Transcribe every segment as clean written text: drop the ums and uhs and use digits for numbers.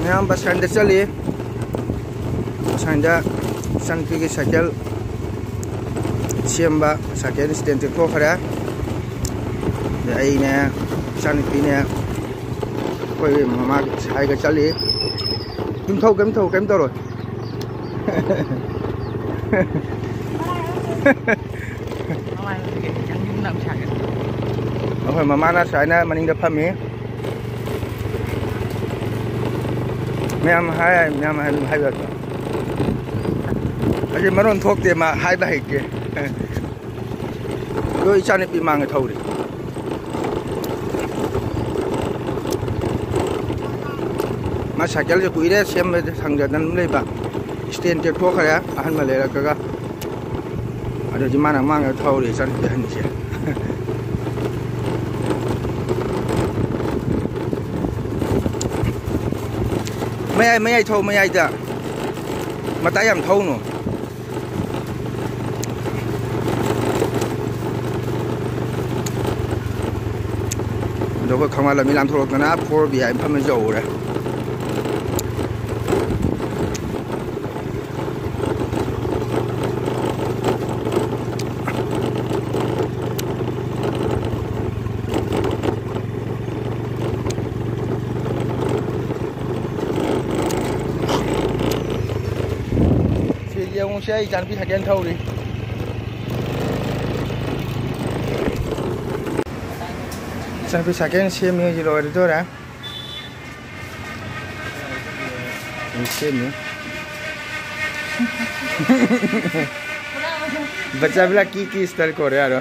ma'am bus stand चली स्टैंड इचानुपी की साइकेल सेम साइकेल स्टैंड थोखरे अने इचानुपी ने कोई ममा साइगा चली कम तौर अखोई ममाना साइना मनिंग फमी मैम अजे मरोन थोकते मा हाइबा हेके दो इचानुपी मांगे थौरी मा साइकेल जो कुइरे सेम संजदन लेबा स्टैंड के थोखरे अहन मा लेरकगा अदो जि माना मांगे थौरी इचानुपी हनसे मयाई थौ मयाईदा मताई याम थौनो अदो खमा लमी लाम थोरकना 4B फम जौरे xe Ichanupi saken thौरी Ichanupi saken semi ji loi do ra semi बच्चा बिला की स्टाइल करे यार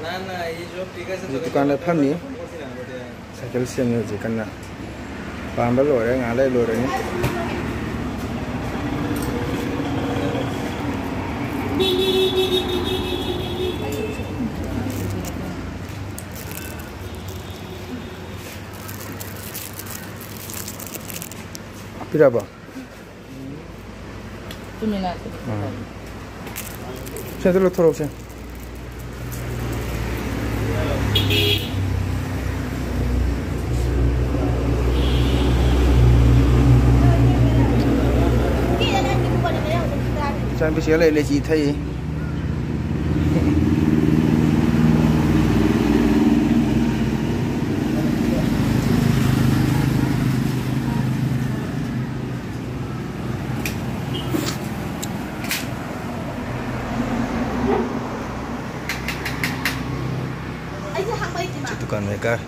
ना ये जो पिका से दुकान में फमी साइकिल सेमी जी कन्ना पाम लोरे गाले लोरे पिराबा से तो थोड़ा से Ichanupi sẽ lấy gì thấy दुकान में कर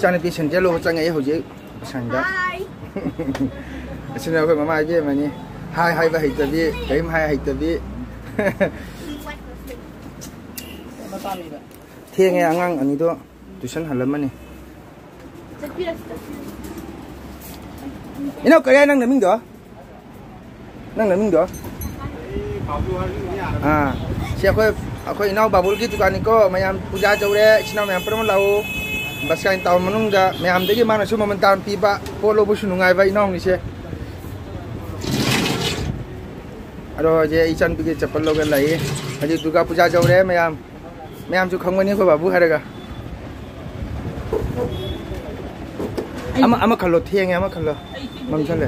Ichanupi senjalo changai hoje sanga asina ko mama je mani hai ba hitabi kaim hai hitabi thienge angang ani do tuition halamani ino kaya nang naming do si ako inaw babul ki tukani ko mayam puja jawre isina mayam permo lau बस का टाउन मनुंगा मैम देगी माना सु ममन तान पीबा पोलो बुसु नुंगाय बा इनाव निसे अरो जे इचानुपी के चप्पल लोगे लाई हजी दुर्गा पूजा जौरे मैम सु खंगमनि को बाबू हरेगा अमा खल्लो थेंगे अमा खल्लो मम चले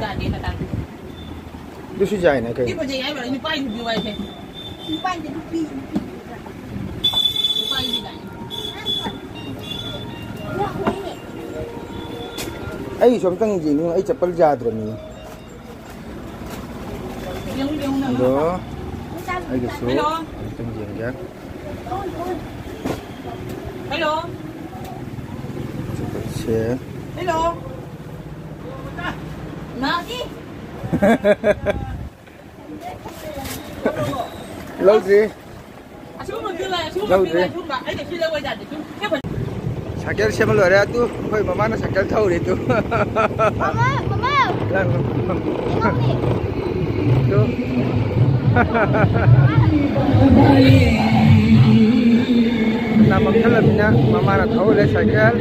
दुसु जाय ना कई ai som tang ji nu ai chapal jadrami do ai ge so tang ji ga hello che hello na đi lâu gì lâu gì cycle से मल रे तू कोई ममा ना साइकेल थौ रे तू ममा तू ना मखल बिना ममा ना थौ रे cycle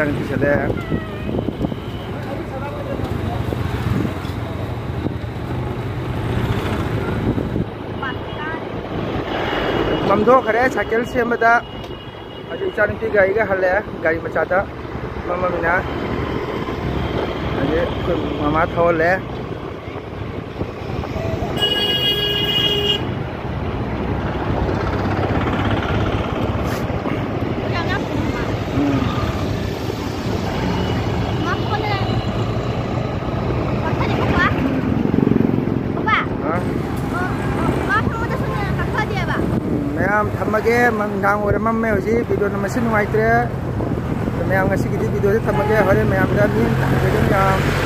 Ichang pi chale mamdo khare cycle semada aju ichang pi gari ga halle gari machada mama mina aje mama thole Thamage mandang ore mamme hoji video na machine waitre to me anga sigidi video thamage hore me amda min